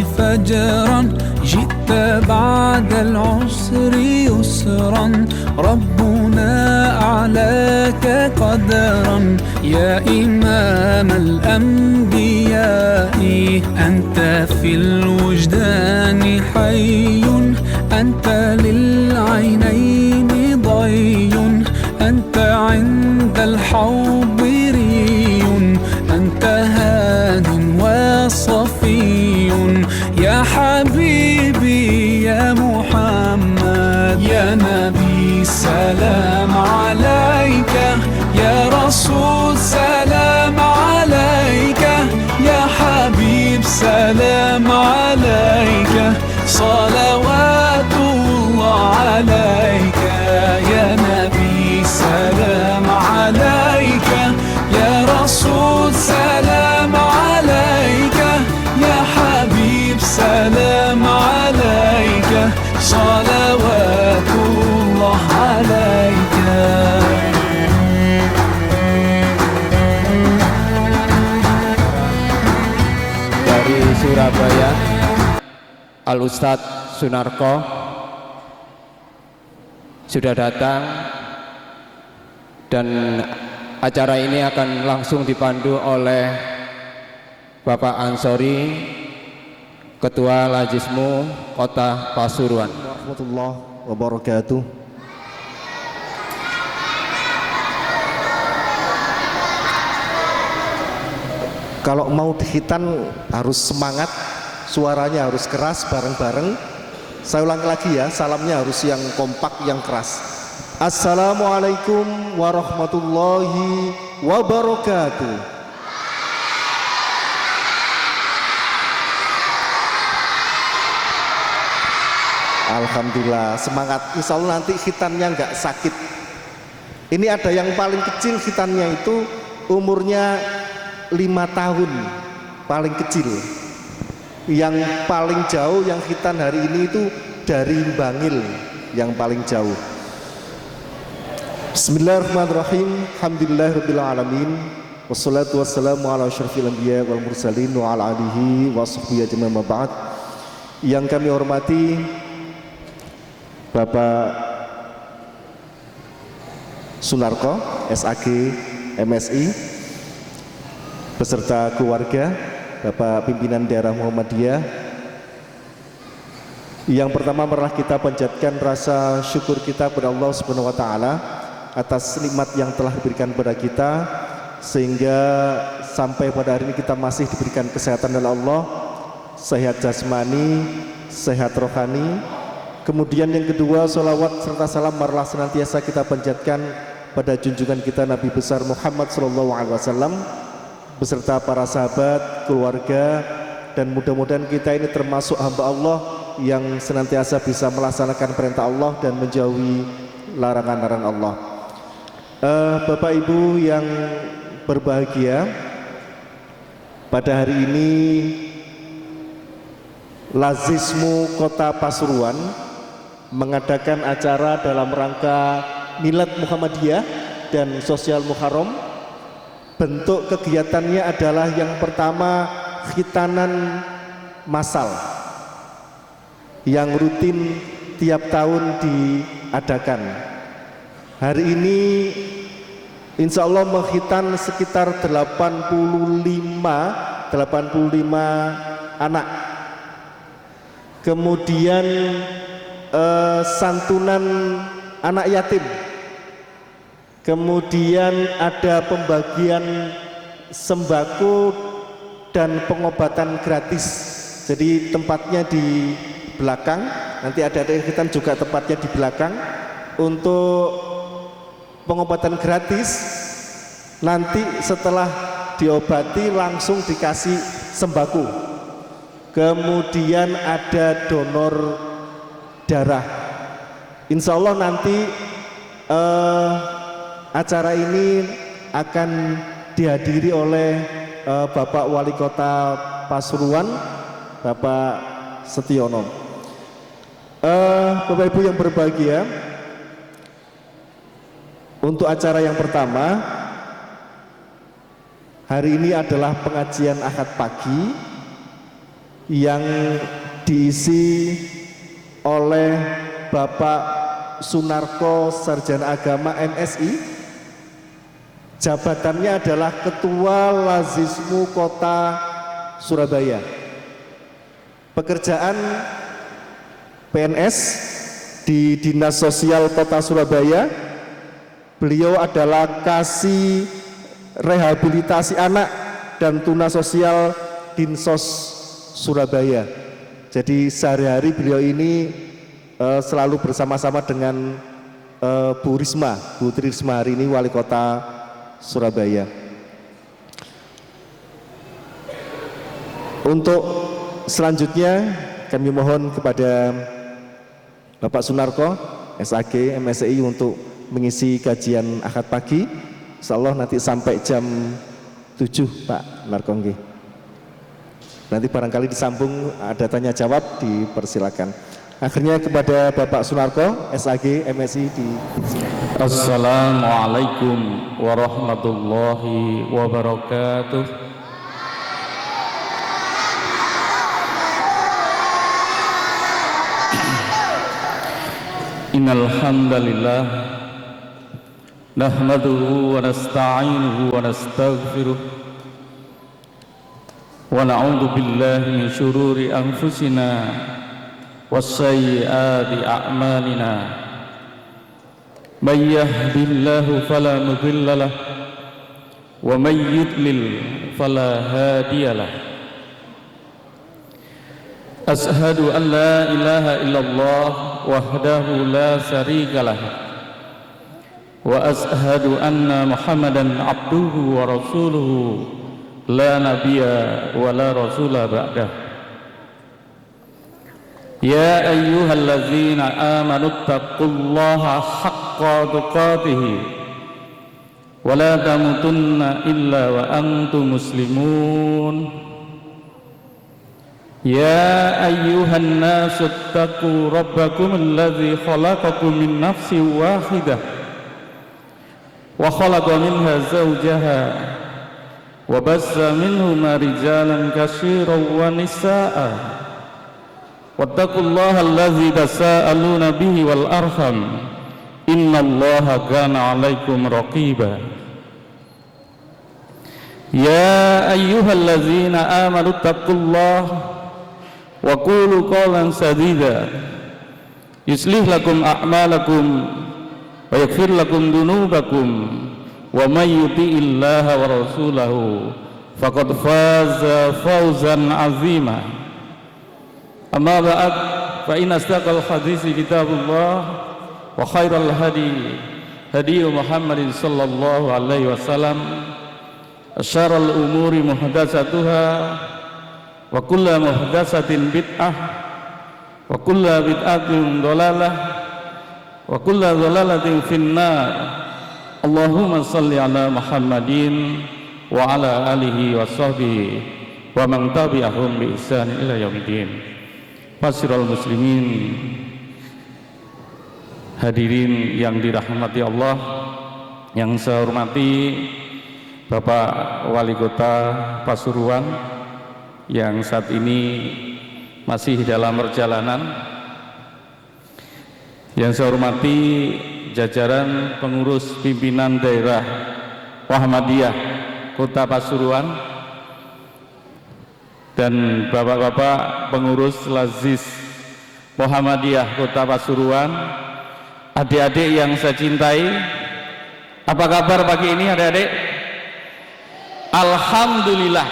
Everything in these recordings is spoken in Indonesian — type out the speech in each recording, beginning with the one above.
فجرا جئت بعد العسر يسرا ربنا أعلاك قدرا يا إمام الأنبياء أنت في الوجدان حي أنت للعينين ضي أنت عند الحوض ري أنت هاد وصفي يا حبيبي يا محمد يا نبي سلام عليك يا رسول سلام عليك يا حبيب سلام عليك صلوات الله عليك يا نبي سلام عليك يا رسول سلام عليك يا حبيب سلام عليك صلوات الله عليك. Dari Surabaya, Al-Ustadz Sunarko sudah datang, dan acara ini akan langsung dipandu oleh Bapak Ansori, Ketua Lajismu Kota Pasuruan. Warahmatullahi wabarakatuh. Kalau mau dihitan harus semangat, suaranya harus keras bareng-bareng. Saya ulang lagi ya, salamnya harus yang kompak, yang keras. Assalamualaikum warahmatullahi wabarakatuh. Alhamdulillah, semangat. Insya Allah nanti khitannya nggak sakit. Ini ada yang paling kecil khitannya itu umurnya 5 tahun, paling kecil. Yang paling jauh yang khitan hari ini itu dari Bangil, yang paling jauh. Bismillahirrahmanirrahim. Alhamdulillahirabbil alamin. Wassalatu wassalamu ala asyrafil anbiya wal mursalin wa ala alihi washabbihi ajmain, ma ba'd. Yang kami hormati Bapak Sunarko, SAG MSI, beserta keluarga, Bapak Pimpinan Daerah Muhammadiyah. Yang pertama marilah kita panjatkan rasa syukur kita kepada Allah Subhanahu wa taala atas nikmat yang telah diberikan kepada kita, sehingga sampai pada hari ini kita masih diberikan kesehatan oleh Allah, sehat jasmani, sehat rohani. Kemudian yang kedua, salawat serta salam marilah senantiasa kita panjatkan pada junjungan kita Nabi besar Muhammad SAW beserta para sahabat, keluarga, dan mudah-mudahan kita ini termasuk hamba Allah yang senantiasa bisa melaksanakan perintah Allah dan menjauhi larangan-larangan Allah. Bapak Ibu yang berbahagia, pada hari ini Lazismu Kota Pasuruan mengadakan acara dalam rangka Milad Muhammadiyah dan Sosial Muharram. Bentuk kegiatannya adalah yang pertama khitanan massal yang rutin tiap tahun diadakan. Hari ini insya Allah menghitan sekitar 85 anak. Kemudian santunan anak yatim, kemudian ada pembagian sembako dan pengobatan gratis. Jadi tempatnya di belakang, nanti ada khitan juga tempatnya di belakang untuk pengobatan gratis. Nanti setelah diobati langsung dikasih sembako. Kemudian ada donor darah. Insya Allah nanti acara ini akan dihadiri oleh Bapak Wali Kota Pasuruan, Bapak Setiono. Bapak Ibu yang berbahagia, untuk acara yang pertama hari ini adalah pengajian Ahad pagi yang diisi oleh Bapak Sunarko Sarjana Agama MSI. Jabatannya adalah Ketua Lazismu Kota Surabaya. Pekerjaan PNS di Dinas Sosial Kota Surabaya. Beliau adalah kasih rehabilitasi anak dan tuna sosial Dinsos Surabaya. Jadi sehari-hari beliau ini selalu bersama-sama dengan Bu Tri Risma hari ini Wali Kota Surabaya. Untuk selanjutnya kami mohon kepada Bapak Sunarko SAG MSI untuk mengisi kajian akad pagi. Insyaallah nanti sampai jam 7 Pak Narkongge. Nanti barangkali disambung ada tanya jawab, dipersilakan. Akhirnya kepada Bapak Sunarko SAG MSI di Assalamualaikum warahmatullahi wabarakatuh. Innal hamdalillah nahmaduhu wa nasta'inuhu wa nastaghfiruh wa na'udzu billahi min syururi anfusina wasayyiati a'malina. May yahdihillahu fala mudilla lahu wa may yudlil fala hadiyalah. Ashhadu an la ilaha illallah wahdahu la syarika lah wa ashhadu anna Muhammadan abduhu wa rasuluhu la nabiyya wa la rasula ba'dah. Ya ayyuhalladzina amanu taqullaha haqqa tuqatih wa la tamutunna illa wa antum muslimun. Ya ayyuhan nasu attaqu rabbakum alladzi khalaqakum min nafsin wahidah wa khalaqa minha zawjaha wa bassa minhuma rijalan katsiran wa nisaa'a wattaqullaha alladzi tasaaluna bihi wal arham innallaha kana 'alaikum raqiba. Ya ayyuhalladzina amanu taqullaha wa qulu qawlan sadida yuslih lakum a'malakum wa yaghfir lakum dunubakum wa may yuti'illaha wa rasulahu faqad faza fawzan 'azima. Amma ba'd, fa inna asdaqal haditsi kitabullah wa khairal hadi Muhammadin sallallahu alaihi wasallam asyaral umuri muhdatsatuha wa kullu muhdatsatin bid'ah wa kullu bid'atin dhalalah wa kullu dhalalatin finnar. Allahumma salli ala Muhammadin wa ala alihi wa sahbihi wa man tabi'ahum bi ihsan ila yaumiddin. Masyiral muslimin, hadirin yang dirahmati Allah, yang saya hormati Bapak Wali Kota Pasuruan yang saat ini masih dalam perjalanan, yang saya hormati jajaran pengurus pimpinan daerah Muhammadiyah Kota Pasuruan dan bapak-bapak pengurus Lazis Muhammadiyah Kota Pasuruan, adik-adik yang saya cintai, apa kabar pagi ini adik-adik? Alhamdulillah,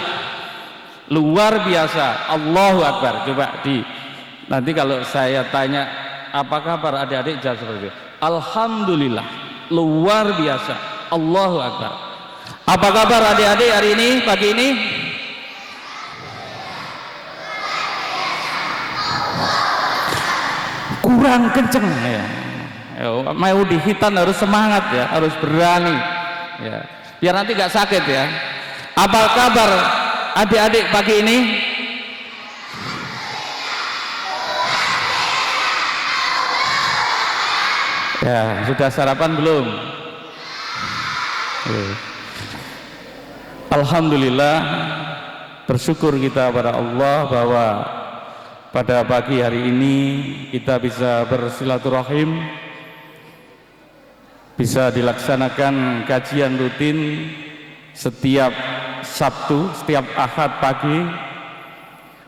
luar biasa, Allahu Akbar. Coba nanti kalau saya tanya apa kabar adik-adik, jawab seperti itu. Alhamdulillah, luar biasa, Allahu Akbar. Apa kabar adik-adik hari ini, pagi ini? Kurang kenceng ya. Mau dihitan harus semangat ya, harus berani ya, biar nanti gak sakit ya. Apa kabar adik-adik pagi ini? Ya, sudah sarapan belum? Alhamdulillah, bersyukur kita pada Allah bahwa pada pagi hari ini kita bisa bersilaturahim, bisa dilaksanakan kajian rutin setiap Sabtu, setiap Ahad pagi.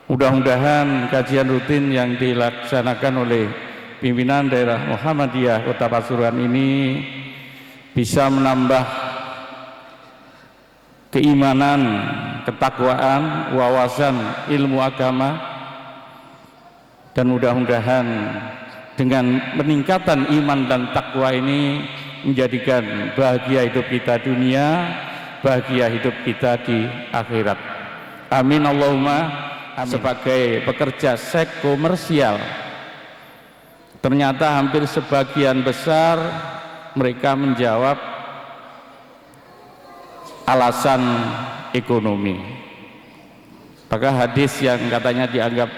Mudah-mudahan kajian rutin yang dilaksanakan oleh pimpinan daerah Muhammadiyah Kota Pasuruan ini bisa menambah keimanan, ketakwaan, wawasan ilmu agama, dan mudah-mudahan dengan peningkatan iman dan takwa ini menjadikan bahagia hidup kita dunia, bahagia hidup kita di akhirat. Amin Allahumma amin. Sebagai pekerja seks komersial, ternyata hampir sebagian besar mereka menjawab alasan ekonomi. Maka hadis yang katanya dianggap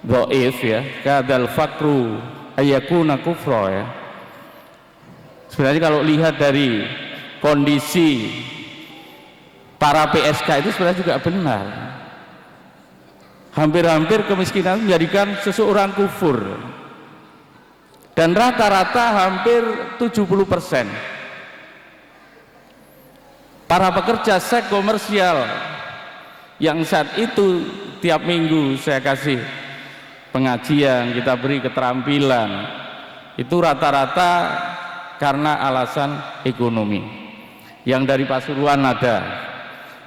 dhaif ya, kadal fakru ayakuna kufra ya. Sebenarnya kalau lihat dari kondisi para PSK itu sebenarnya juga benar. Hampir-hampir kemiskinan menjadikan seseorang kufur. Dan rata-rata hampir 70% para pekerja seks komersial yang saat itu tiap minggu saya kasih pengajian, kita beri keterampilan, itu rata-rata karena alasan ekonomi. Yang dari Pasuruan ada,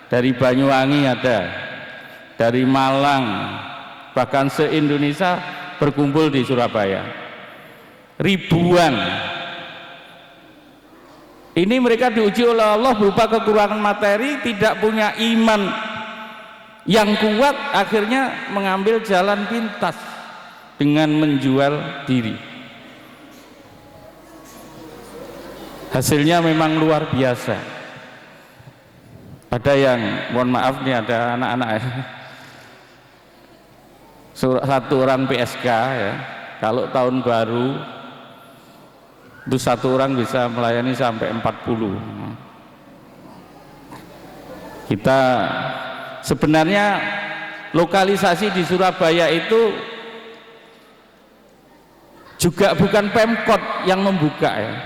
dari Banyuwangi ada, dari Malang, bahkan se-Indonesia berkumpul di Surabaya. Ribuan. Ini mereka diuji oleh Allah berupa kekurangan materi, tidak punya iman yang kuat, akhirnya mengambil jalan pintas dengan menjual diri. Hasilnya memang luar biasa. Ada yang, mohon maaf nih, ada anak-anak ya, satu orang PSK ya, kalau tahun baru itu satu orang bisa melayani sampai 40. Kita sebenarnya lokalisasi di Surabaya itu juga bukan Pemkot yang membuka ya.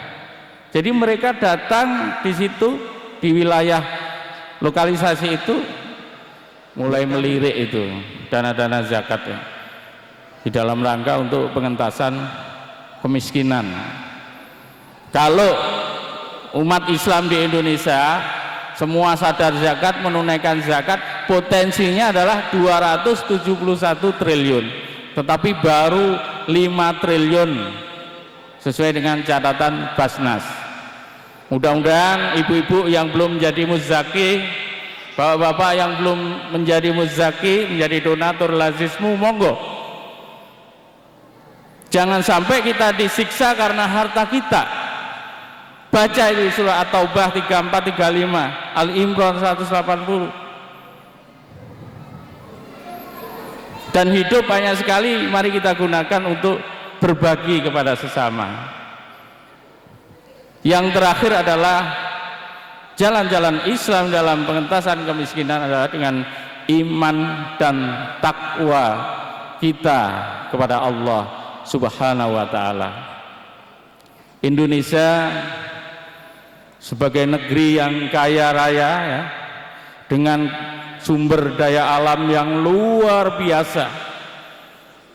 Jadi mereka datang di situ, di wilayah lokalisasi itu mulai melirik itu dana-dana zakat ya, di dalam rangka untuk pengentasan kemiskinan. Kalau umat Islam di Indonesia semua sadar zakat, menunaikan zakat, potensinya adalah 271 triliun, tetapi baru 5 triliun sesuai dengan catatan Basnas. Mudah-mudahan ibu-ibu yang belum menjadi muzaki, bapak-bapak yang belum menjadi muzaki, menjadi donatur lazismu, monggo. Jangan sampai kita disiksa karena harta kita. Baca ini surah At-Taubah 34, 35, Al-Imran 180. Dan hidup banyak sekali, mari kita gunakan untuk berbagi kepada sesama. Yang terakhir adalah jalan-jalan Islam dalam pengentasan kemiskinan adalah dengan iman dan takwa kita kepada Allah Subhanahu wa ta'ala. Indonesia sebagai negeri yang kaya raya ya, dengan sumber daya alam yang luar biasa,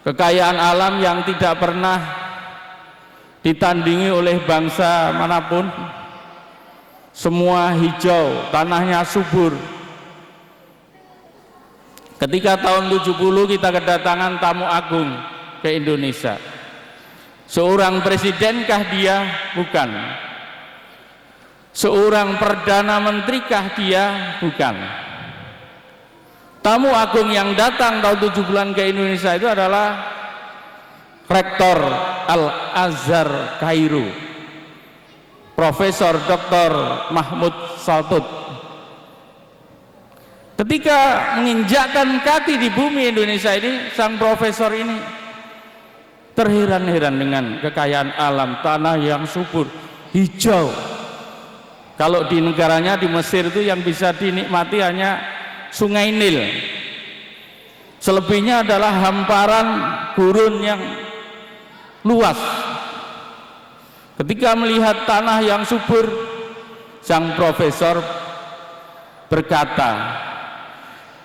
kekayaan alam yang tidak pernah ditandingi oleh bangsa manapun, semua hijau, tanahnya subur. Ketika tahun 70 kita kedatangan tamu agung ke Indonesia, seorang presidenkah dia? Bukan. Seorang perdana menterikah dia? Bukan. Tamu agung yang datang tahun 70-an ke Indonesia itu adalah Rektor Al-Azhar Kairo, Profesor Dr. Mahmud Saltut. Ketika menginjakkan kaki di bumi Indonesia ini, sang profesor ini terheran-heran dengan kekayaan alam, tanah yang subur, hijau. Kalau di negaranya, di Mesir itu yang bisa dinikmati hanya Sungai Nil. Selebihnya adalah hamparan gurun yang luas. Ketika melihat tanah yang subur, sang profesor berkata,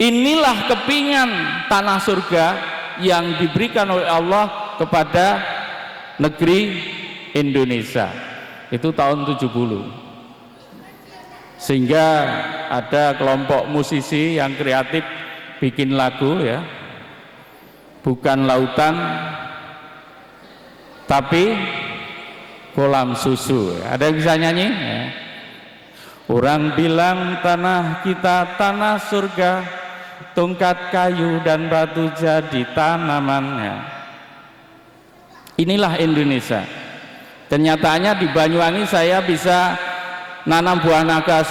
inilah kepingan tanah surga yang diberikan oleh Allah kepada negeri Indonesia. Itu tahun 70. Sehingga ada kelompok musisi yang kreatif bikin lagu ya, bukan lautan tapi kolam susu. Ada yang bisa nyanyi ya? Orang bilang tanah kita tanah surga, tongkat kayu dan batu jadi tanamannya. Inilah Indonesia. Dan nyatanya di Banyuwangi saya bisa nanam buah naga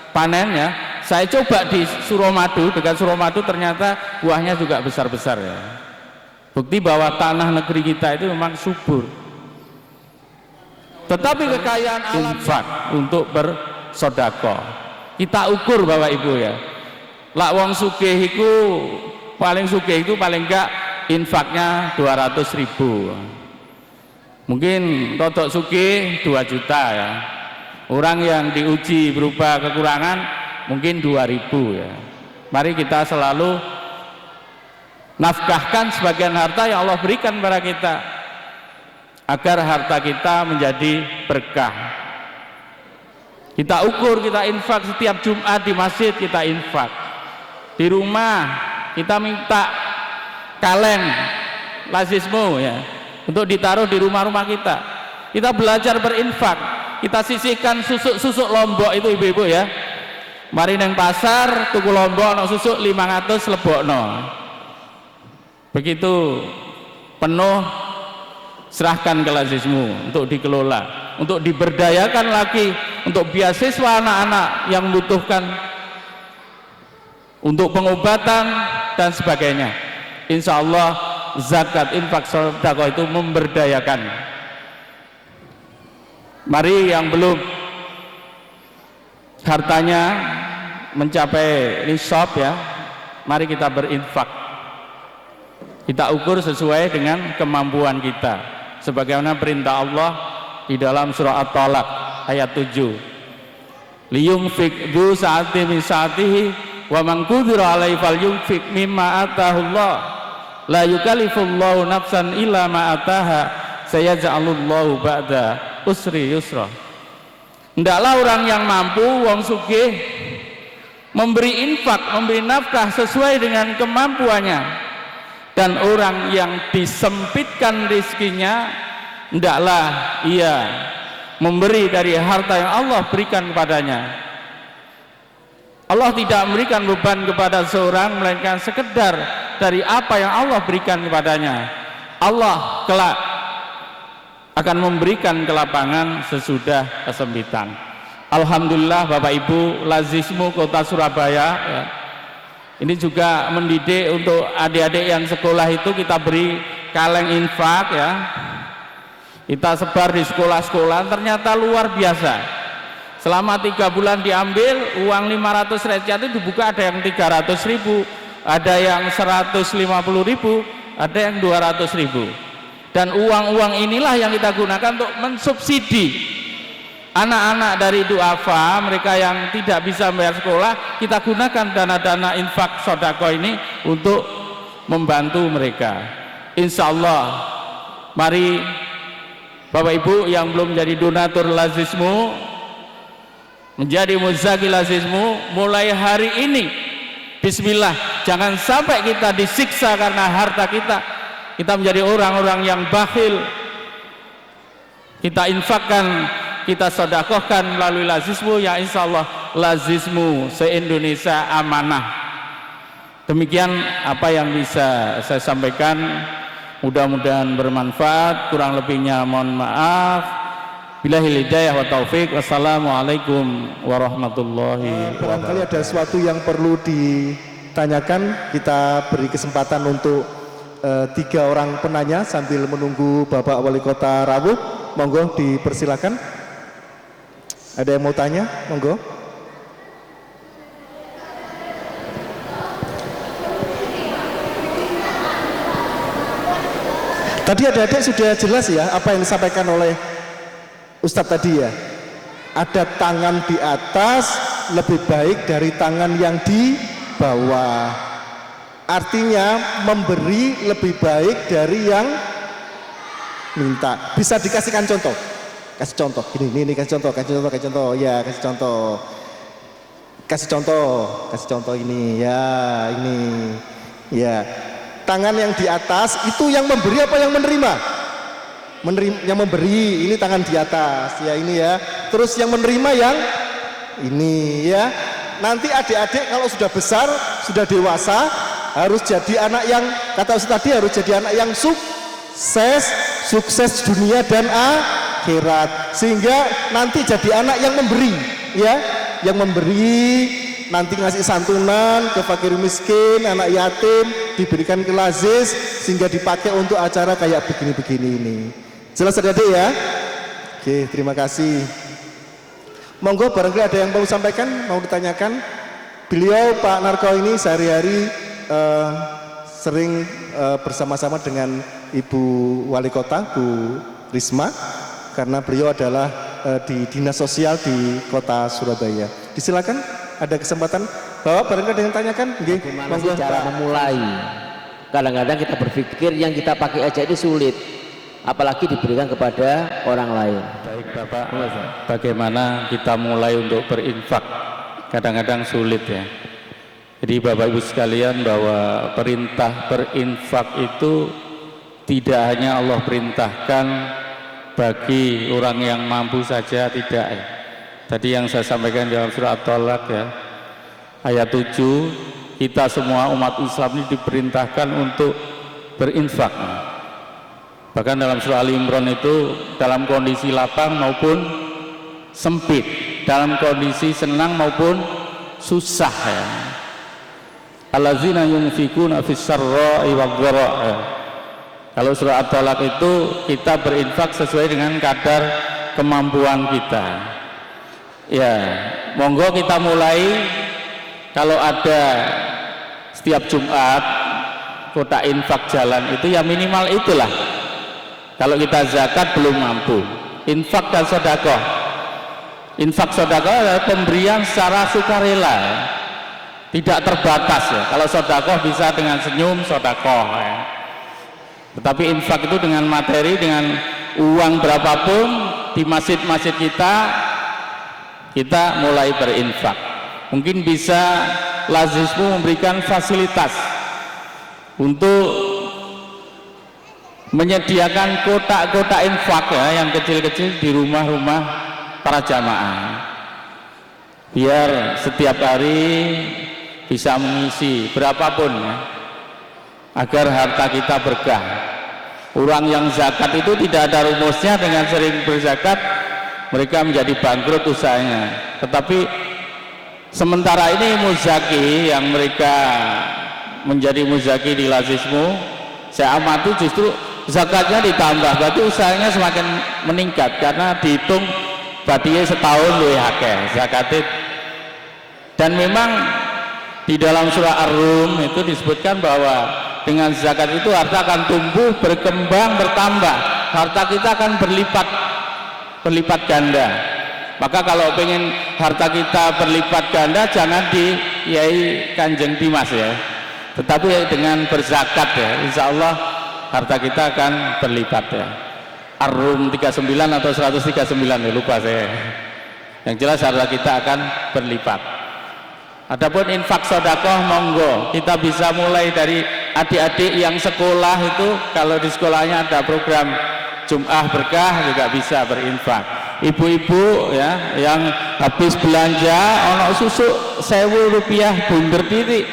panen ya. Saya coba di Suramadu, dekat Suramadu ternyata buahnya juga besar-besar ya. Bukti bahwa tanah negeri kita itu memang subur. Tetapi kekayaan alam infak untuk bersedekah. Kita ukur Bapak Ibu ya. Lak wong sugih iku paling sugih itu paling enggak infaknya 200.000. Mungkin rodok sugih 2 juta ya. Orang yang diuji berupa kekurangan mungkin 2.000 ya. Mari kita selalu nafkahkan sebagian harta yang Allah berikan kepada kita, agar harta kita menjadi berkah. Kita ukur, kita infak setiap Jumat di masjid, kita infak. Di rumah kita minta kaleng lazismu ya, untuk ditaruh di rumah-rumah kita. Kita belajar berinfak. Kita sisihkan susuk-susuk lombok itu ibu-ibu ya. Mari neng pasar tuku lombok no susuk 500 lebokno. Begitu penuh serahkan ke lazismu untuk dikelola, untuk diberdayakan lagi, untuk beasiswa anak-anak yang membutuhkan, untuk pengobatan dan sebagainya. Insya Allah zakat infak sedekah itu memberdayakan. Mari yang belum hartanya mencapai nisab ya, mari kita berinfak. Kita ukur sesuai dengan kemampuan kita, sebagaimana perintah Allah di dalam surah At-Talaq ayat 7. Liyunfik dzu sa'atin min sa'atihi wa man qudira 'alaihi falyunfik mimma atahullah. La yukallifullahu nafsan illa ma ataha, sayaj'alullahu ba'da usri yusra. Hendaklah orang yang mampu, wong sugih, memberi infak, memberi nafkah sesuai dengan kemampuannya. Dan orang yang disempitkan rizkinya, hendaklah ia memberi dari harta yang Allah berikan kepadanya. Allah tidak memberikan beban kepada seorang melainkan sekedar dari apa yang Allah berikan kepadanya. Allah kelak akan memberikan kelapangan sesudah kesempitan. Alhamdulillah Bapak Ibu, lazismu Kota Surabaya ya, ini juga mendidik untuk adik-adik yang sekolah itu kita beri kaleng infak ya. Kita sebar di sekolah-sekolah, ternyata luar biasa. Selama 3 bulan diambil uang 500 rupiah itu dibuka, ada yang 300.000, ada yang 150.000, ada yang 200.000. Dan uang-uang inilah yang kita gunakan untuk mensubsidi anak-anak dari duafa, mereka yang tidak bisa bayar sekolah. Kita gunakan dana-dana infak sedekah ini untuk membantu mereka. Insya Allah, mari Bapak Ibu yang belum menjadi donatur lazismu, menjadi muzaki lazismu mulai hari ini. Bismillah, jangan sampai kita disiksa karena harta kita. Kita menjadi orang-orang yang bakhil. Kita infakkan, kita sedekahkan melalui lazismu, ya insya Allah lazismu se-Indonesia amanah. Demikian apa yang bisa saya sampaikan, mudah-mudahan bermanfaat. Kurang lebihnya mohon maaf. Billahil hidayah wa taufik. Wassalamualaikum warahmatullahi wabarakatuh. Barangkali ada sesuatu yang perlu ditanyakan, kita beri kesempatan untuk 3 orang penanya sambil menunggu Bapak Wali Kota Rawuh. Monggo dipersilakan. Ada yang mau tanya? Monggo. Tadi adik-adik sudah jelas ya apa yang disampaikan oleh Ustadz tadi ya. Ada tangan di atas lebih baik dari tangan yang di bawah. Artinya memberi lebih baik dari yang minta. Bisa dikasihkan contoh? Kasih contoh. Ini kasih contoh, ya, kasih contoh. Kasih contoh ini, ya, ini. Ya. Tangan yang di atas itu yang memberi apa yang menerima? Yang memberi, ini tangan di atas, ya ini ya. Terus yang menerima yang ini ya. Nanti adik-adik kalau sudah besar, sudah dewasa, harus jadi anak yang, kata Ustaz tadi, harus jadi anak yang sukses dunia dan akhirat. Sehingga nanti jadi anak yang memberi, ya, yang memberi, nanti ngasih santunan ke fakir miskin, anak yatim, diberikan ke lazis sehingga dipakai untuk acara kayak begini-begini ini. Jelas adik-adik ya? Oke, terima kasih. Monggo barangkali ada yang mau sampaikan, mau ditanyakan. Beliau Pak Narko ini sehari-hari sering bersama-sama dengan Ibu Wali Kota, Bu Risma, karena beliau adalah di dinas sosial di Kota Surabaya. Disilakan, ada kesempatan. Bapak barangkali ada yang tanyakan? Bagaimana sih cara memulai? Kadang-kadang kita berpikir yang kita pakai aja itu sulit, apalagi diberikan kepada orang lain. Baik Bapak, bagaimana kita mulai untuk berinfak? Kadang-kadang sulit ya. Jadi Bapak Ibu sekalian, bahwa perintah berinfak itu tidak hanya Allah perintahkan bagi orang yang mampu saja, tidak ya. Tadi yang saya sampaikan dalam surah At-Tolak ya, ayat 7, kita semua umat Islam ini diperintahkan untuk berinfak. Bahkan dalam surah Ali Imran itu dalam kondisi lapang maupun sempit, dalam kondisi senang maupun susah ya. Allazina yunfikuna fis sarra'i wad-dharra. Kalau surah At-Tolak itu kita berinfak sesuai dengan kadar kemampuan kita. Ya, monggo kita mulai. Kalau ada setiap Jumat kotak infak jalan itu ya minimal itulah. Kalau kita zakat belum mampu, infak dan sedekah. Infak sedekah adalah pemberian secara sukarela, tidak terbatas ya. Kalau sedekah bisa dengan senyum sedekah ya. Tetapi infak itu dengan materi, dengan uang berapapun di masjid-masjid kita mulai berinfak. Mungkin bisa lazismu memberikan fasilitas untuk menyediakan kotak-kotak infak ya, yang kecil-kecil di rumah-rumah para jamaah, biar setiap hari bisa mengisi berapapun ya, agar harta kita berkah. Orang yang zakat itu tidak ada rumusnya, dengan sering berzakat mereka menjadi bangkrut usahanya. Tetapi sementara ini muzaki yang mereka menjadi muzaki di lazismu, saya amati justru zakatnya ditambah, berarti usahanya semakin meningkat karena dihitung badie setahun luwih akeh zakatnya. Dan memang di dalam surah Ar-Rum itu disebutkan bahwa dengan zakat itu harta akan tumbuh, berkembang, bertambah, harta kita akan berlipat ganda. Maka kalau pengen harta kita berlipat ganda, jangan di Yai Kanjeng Dimas ya, tetapi dengan berzakat ya, insya Allah harta kita akan berlipat ya. Ar-Rum 39 atau 139 ya, lupa saya. Yang jelas harta kita akan berlipat. Adapun infak sedekah monggo, kita bisa mulai dari adik-adik yang sekolah itu, kalau di sekolahnya ada program Jum'ah Berkah juga bisa berinfak. Ibu-ibu ya yang habis belanja ono susu 1.000 rupiah bunder titik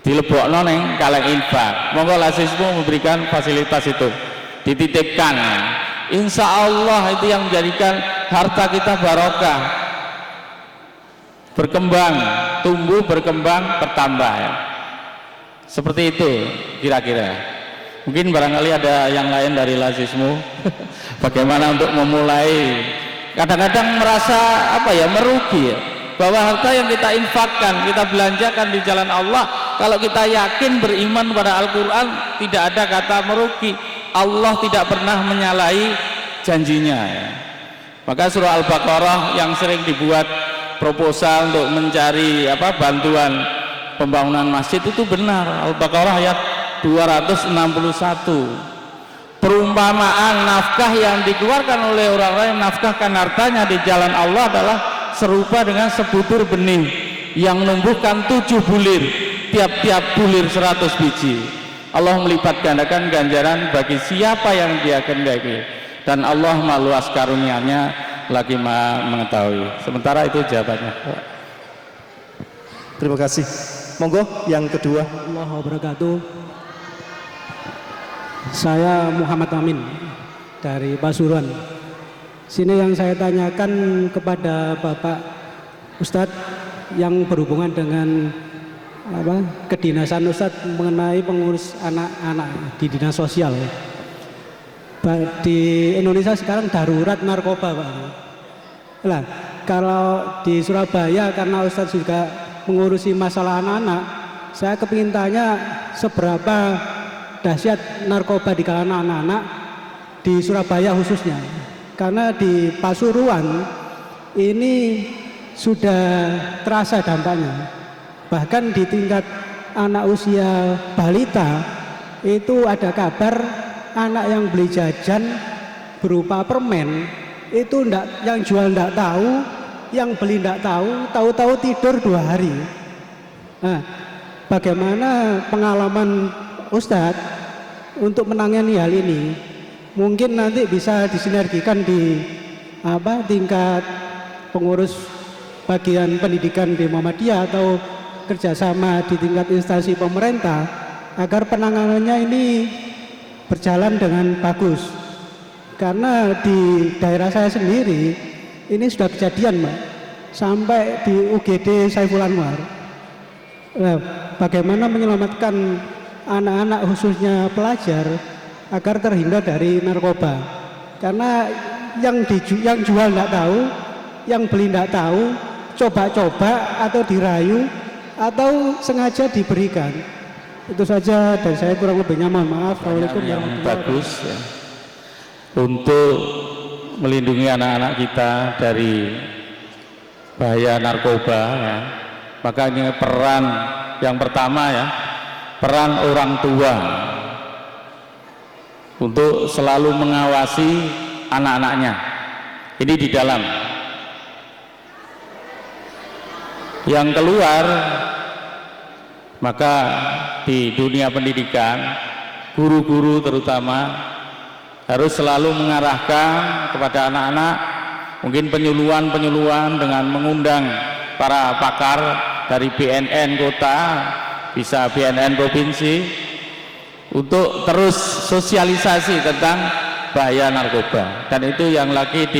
dilebokno neng kaleng infak, monggo lazismu memberikan fasilitas itu, dititipkan ya. Insya Allah itu yang menjadikan harta kita barokah, berkembang, tumbuh, berkembang, bertambah ya. Seperti itu kira-kira. Mungkin barangkali ada yang lain dari lazismu bagaimana untuk memulai. Kadang-kadang merasa apa ya, merugi ya, bahwa harta yang kita infakkan, kita belanjakan di jalan Allah, kalau kita yakin beriman pada Al-Quran, tidak ada kata merugi. Allah tidak pernah menyalahi janjinya ya. Maka surah Al-Baqarah yang sering dibuat proposal untuk mencari bantuan pembangunan masjid itu benar. Al-Baqarah ayat 261. Perumpamaan nafkah yang dikeluarkan oleh orang-orang yang nafkahkan hartanya di jalan Allah adalah serupa dengan sebutir benih yang menumbuhkan 7 bulir, tiap-tiap bulir 100 biji. Allah melipat gandakan ganjaran bagi siapa yang Dia kehendaki, dan Allah Maha luas karunia-Nya lagi Maha mengetahui. Sementara itu jawabannya. Terima kasih. Monggo yang kedua. Allah wabarakatuh. Saya Muhammad Amin dari Pasuruan. Sini yang saya tanyakan kepada Bapak Ustadz yang berhubungan dengan kedinasan Ustadz mengenai pengurus anak-anak di dinas sosial. Di Indonesia sekarang darurat narkoba, Pak. Lah, kalau di Surabaya karena Ustadz juga mengurusi masalah anak-anak, saya kepingin tanya seberapa dahsyat narkoba di kalangan anak-anak di Surabaya khususnya. Karena di Pasuruan ini sudah terasa dampaknya. Bahkan di tingkat anak usia balita itu ada kabar anak yang beli jajan berupa permen itu yang jual ndak tahu, yang beli ndak tahu, tahu-tahu tidur 2 hari. Nah, bagaimana pengalaman Ustadz untuk menangani hal ini? Mungkin nanti bisa disinergikan di tingkat pengurus bagian pendidikan di Muhammadiyah atau kerjasama di tingkat instansi pemerintah agar penanganannya ini berjalan dengan bagus. Karena di daerah saya sendiri ini sudah kejadian, Mbak, sampai di UGD Saiful Anwar. Nah, bagaimana menyelamatkan anak-anak khususnya pelajar agar terhindar dari narkoba? Karena yang jual tidak tahu, yang beli tidak tahu, coba-coba atau dirayu atau sengaja diberikan. Itu saja dan saya kurang lebihnya mohon maaf. Assalamualaikum warahmatullahi wabarakatuh. Bagus ya, untuk melindungi anak-anak kita dari bahaya narkoba ya. Makanya peran yang pertama ya, peran orang tua untuk selalu mengawasi anak-anaknya. Ini di dalam. Yang keluar, maka di dunia pendidikan guru-guru terutama harus selalu mengarahkan kepada anak-anak, mungkin penyuluhan dengan mengundang para pakar dari BNN kota, bisa BNN provinsi, untuk terus sosialisasi tentang bahaya narkoba. Dan itu yang lagi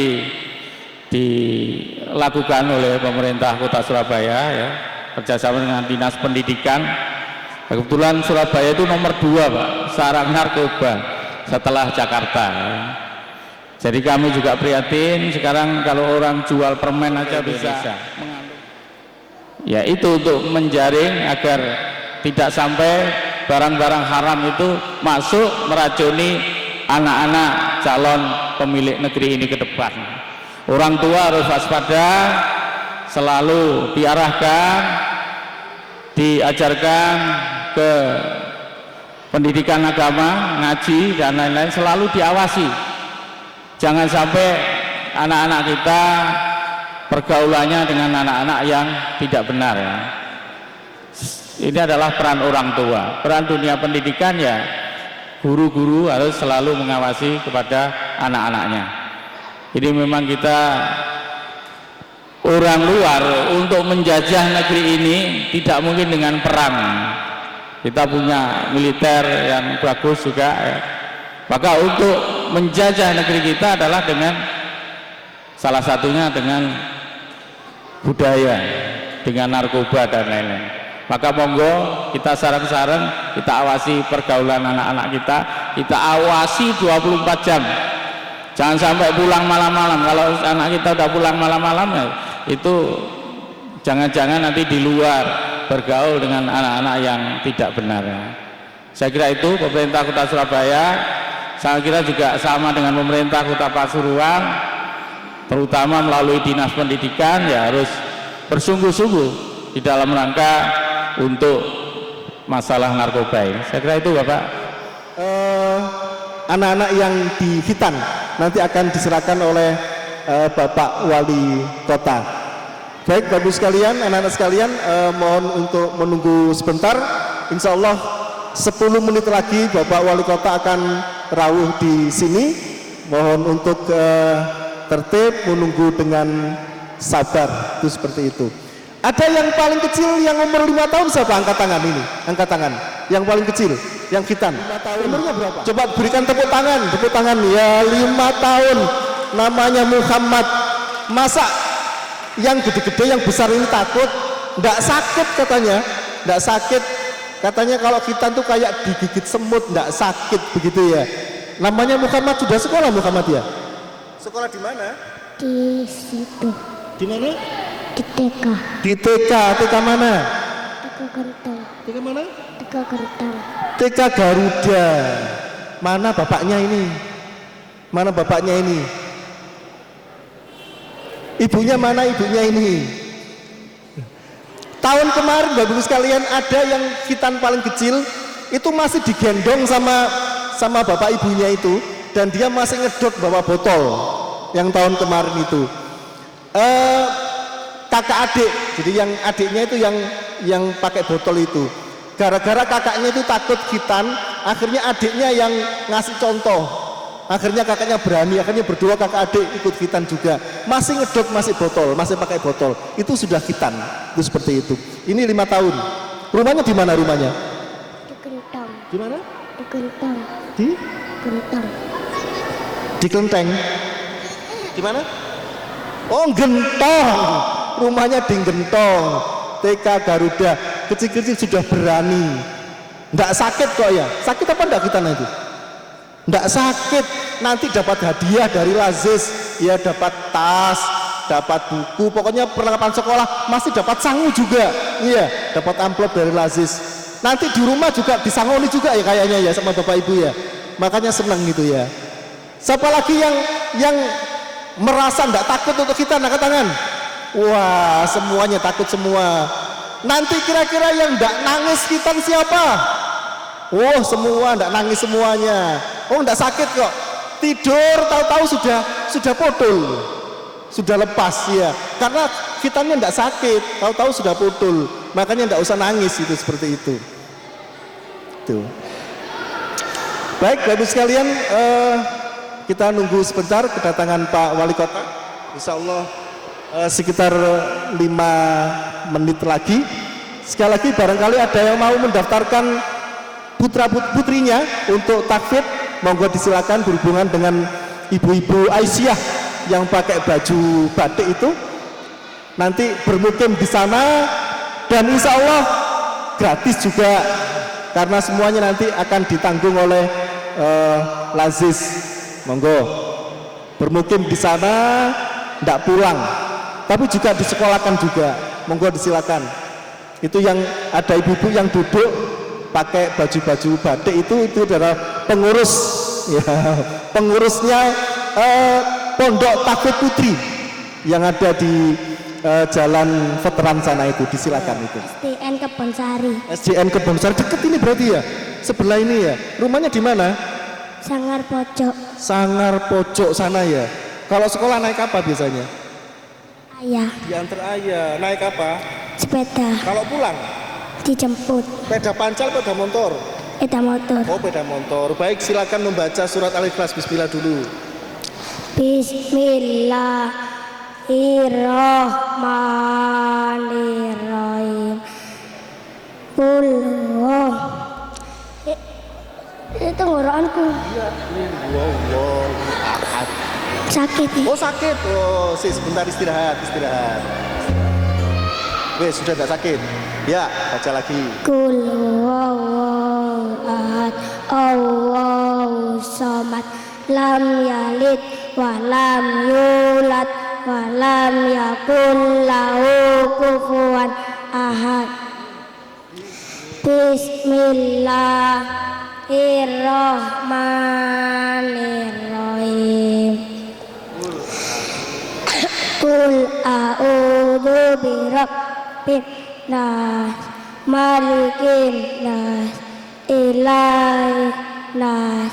dilakukan oleh pemerintah Kota Surabaya ya, kerjasama dengan Dinas Pendidikan. Kebetulan Surabaya itu nomor 2, Pak, sarang narkoba setelah Jakarta ya. Jadi kami juga prihatin sekarang kalau orang jual permen aja bisa. Ya itu untuk menjaring agar tidak sampai barang-barang haram itu masuk meracuni anak-anak calon pemilik negeri ini ke depan. Orang tua harus waspada, selalu diarahkan, diajarkan ke pendidikan agama, ngaji dan lain-lain, selalu diawasi. Jangan sampai anak-anak kita pergaulannya dengan anak-anak yang tidak benar ya. Ini adalah peran orang tua. Peran dunia pendidikan ya, guru-guru harus selalu mengawasi kepada anak-anaknya. Jadi memang kita orang luar untuk menjajah negeri ini tidak mungkin dengan perang. Kita punya militer yang bagus juga ya. Maka untuk menjajah negeri kita adalah dengan salah satunya dengan budaya, dengan narkoba dan lain-lain. Maka monggo kita sarang-sarang, kita awasi pergaulan anak-anak kita awasi 24 jam. Jangan sampai pulang malam-malam. Kalau anak kita udah pulang malam-malam ya, itu jangan-jangan nanti di luar bergaul dengan anak-anak yang tidak benar ya. Saya kira itu pemerintah Kota Surabaya saya kira juga sama dengan pemerintah Kota Pasuruan, terutama melalui Dinas Pendidikan ya harus bersungguh-sungguh di dalam rangka untuk masalah narkoba ini. Saya kira itu Bapak. Anak-anak yang di Hitan nanti akan diserahkan oleh Bapak Wali Kota. Baik Bapak sekalian, anak-anak sekalian, mohon untuk menunggu sebentar. Insya Allah 10 menit lagi Bapak Wali Kota akan rawuh di sini. Mohon untuk tertib, menunggu dengan sabar, itu seperti itu. Ada yang paling kecil yang umur 5 tahun siapa? Angkat tangan ini, angkat tangan. Yang paling kecil, yang Khitan. 5 tahun. Umurnya berapa? Coba berikan tepuk tangan ya. 5 tahun. Namanya Muhammad. Masa yang gede-gede, yang besar ini takut? Nggak sakit katanya, nggak sakit. Katanya kalau Khitan tuh kayak digigit semut, nggak sakit begitu ya. Namanya Muhammad. Sudah sekolah Muhammad ya? Sekolah di mana? Di situ. Di mana? Di TK. Di TK. TK mana? TK Gentong. TK mana? TK Gentong. TK Garuda. Mana bapaknya ini? Mana bapaknya ini? Ibunya mana ibunya ini? Tahun kemarin Bapak-Ibu sekalian ada yang Khitan paling kecil itu masih digendong sama bapak ibunya itu, dan dia masih ngedot bawa botol yang tahun kemarin itu. Kakak adik, jadi yang adiknya itu yang pakai botol itu. Gara-gara kakaknya itu takut Khitan, akhirnya adiknya yang ngasih contoh. Akhirnya kakaknya berani, akhirnya berdua kakak adik ikut Khitan juga. Masih ngedot, masih botol, masih pakai botol. Itu sudah Khitan, itu seperti itu. Ini 5 tahun. Rumahnya di mana rumahnya? Di Gentong. Di mana? Di Gentong. Di? Gentong. Di Kelenteng. Di mana? Oh, Gentong. Rumahnya di Gentong. TK Garuda. Kecil-kecil sudah berani. Nggak sakit kok ya? Sakit apa enggak Khitan itu? Nggak sakit. Nanti dapat hadiah dari Lazis. Ya dapat tas, dapat buku. Pokoknya perlengkapan sekolah. Masih dapat sangu juga. Iya, dapat amplop dari Lazis. Nanti di rumah juga disangoni juga ya kayaknya ya sama Bapak Ibu ya. Makanya seneng gitu ya. Siapa lagi yang merasa nggak takut untuk kita? Angkat tangan. Wah, semuanya takut semua. Nanti kira-kira yang nggak nangis Khitan siapa? Oh, semua nggak nangis semuanya. Oh, nggak sakit kok. Tidur tahu-tahu sudah podul, sudah lepas ya. Karena Khitannya nggak sakit, tahu-tahu sudah podul. Makanya nggak usah nangis itu seperti itu. Tuh. Baik, Bapak sekalian, kita nunggu sebentar kedatangan Pak Wali Kota. Insya Allah sekitar 5 menit lagi. Sekali lagi barangkali ada yang mau mendaftarkan putra putrinya untuk takfid, monggo disilakan berhubungan dengan ibu-ibu Aisyah yang pakai baju batik itu. Nanti bermukim di sana dan insya Allah gratis juga karena semuanya nanti akan ditanggung oleh Lazis. Monggo bermukim di sana, tidak pulang, tapi juga disekolahkan juga. Monggo disilakan. Itu yang ada ibu-ibu yang duduk pakai baju-baju batik itu adalah pengurus ya, pengurusnya Pondok Takfid Putri yang ada di Jalan Veteran sana itu. Disilakan itu. SDN Kebonsari. SDN Kebonsari deket ini berarti ya, sebelah ini ya. Rumahnya di mana? Sangar Pojok. Sangar Pojok sana ya. Kalau sekolah naik apa biasanya? Ayah. Diantar ayah. Naik apa? Sepeda. Kalau pulang? Dijemput. Sepeda pancal, sepeda motor? Sepeda motor. Oh, sepeda motor. Baik, silakan membaca surat Al-Ikhlas. Bismillah dulu. Bismillahirrahmanirrahim. Itu ngorokanku. Iya, Allah ahad. Sakit ya? Oh, sakit. Oh, sebentar istirahat. Wes, sudah tidak sakit. Ya, baca lagi. Qul huwallahu ahad, Allahu samad, lam yalid wa lam yulad wa lam yakul lahu kufuwan ahad. Bismillahirrahmanirrahim. birabbin nas malikin nas ilahin nas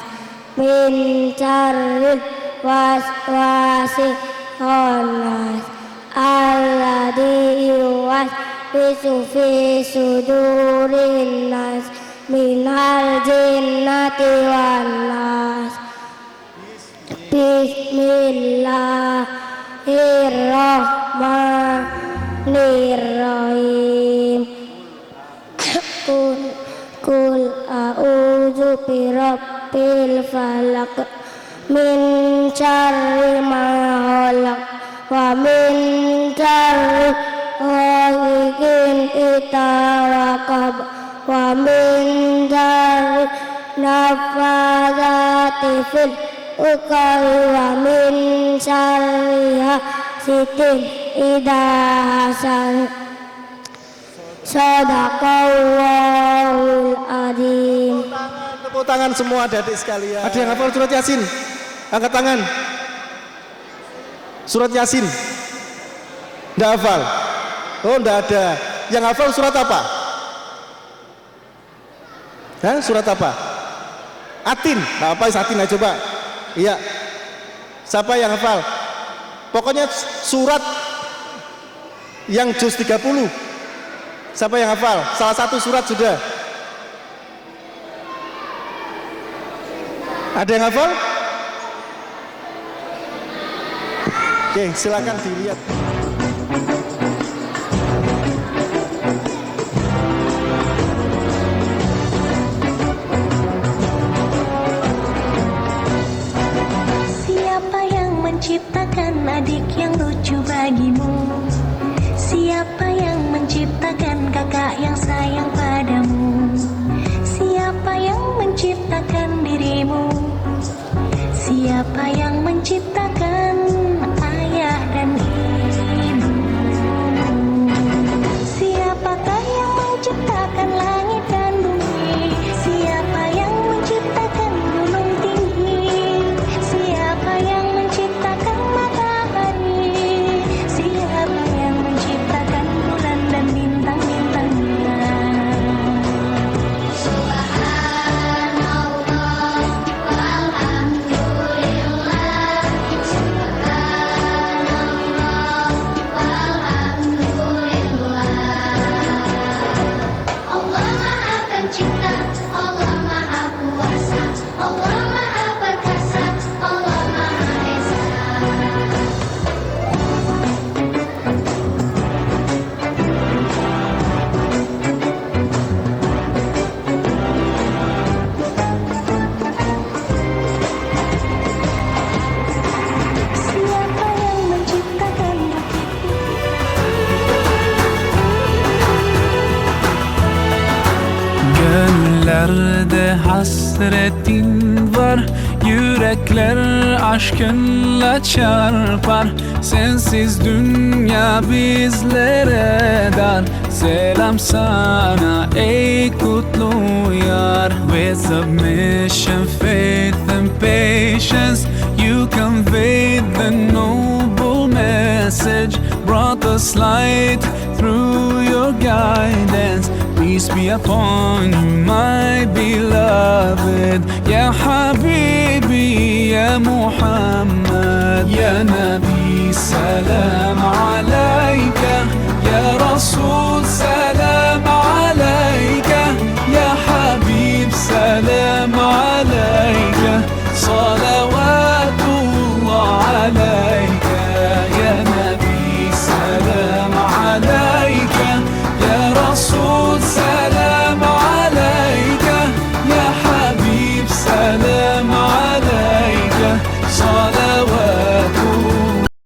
min syarril waswasil khannas alladzi yuwaswisu fi sudurin nas minal jinnati wan nas. Bismillahirrahmanirrahim. Kul a'udzu birabbil falaq min syarri ma khalaq wa min syarri ghasiqin idza waqab wa min syarri naffadzati fil uqad wa min syarri hasidin idza hasad. Sadaqallahul adzim. Tepuk tangan semua adik-adik sekalian. Ada yang hafal surat Yasin? Angkat tangan. Surat Yasin? Nggak hafal? Oh, nggak ada. Yang hafal surat apa? Hah? Surat apa? Atin. Nah, apa Atin? Nah, coba. Iya. Siapa yang hafal? Pokoknya surat yang juz 30. Siapa yang hafal? Salah satu surat sudah. Ada yang hafal? Oke, silakan dilihat. Siapa yang menciptakan adik yang lucu bagimu? Siapa yang menciptakan kakak yang sayang padamu? Siapa yang menciptakan dirimu? Siapa yang menciptakan ayah dan ibu? Siapakah yang menciptakan langit dan bumi? Siapa yang menciptakan gunung tinggi? Siapa yang menciptakan matahari? Siapa yang menciptakan bulan dan bintang-bintangnya? Siapa yang menciptakan Gönüllerde hasretin var, yürekler aşkınla çarpar. Sensiz dünya bizlere dar. Selam sana ey kutlu yar. With submission, faith and patience, you conveyed the noble message, brought us light through your guidance. Peace be upon you, my beloved. Ya Habibi, Ya Muhammad, Ya Nabi, salam alayka. Ya Rasul, salam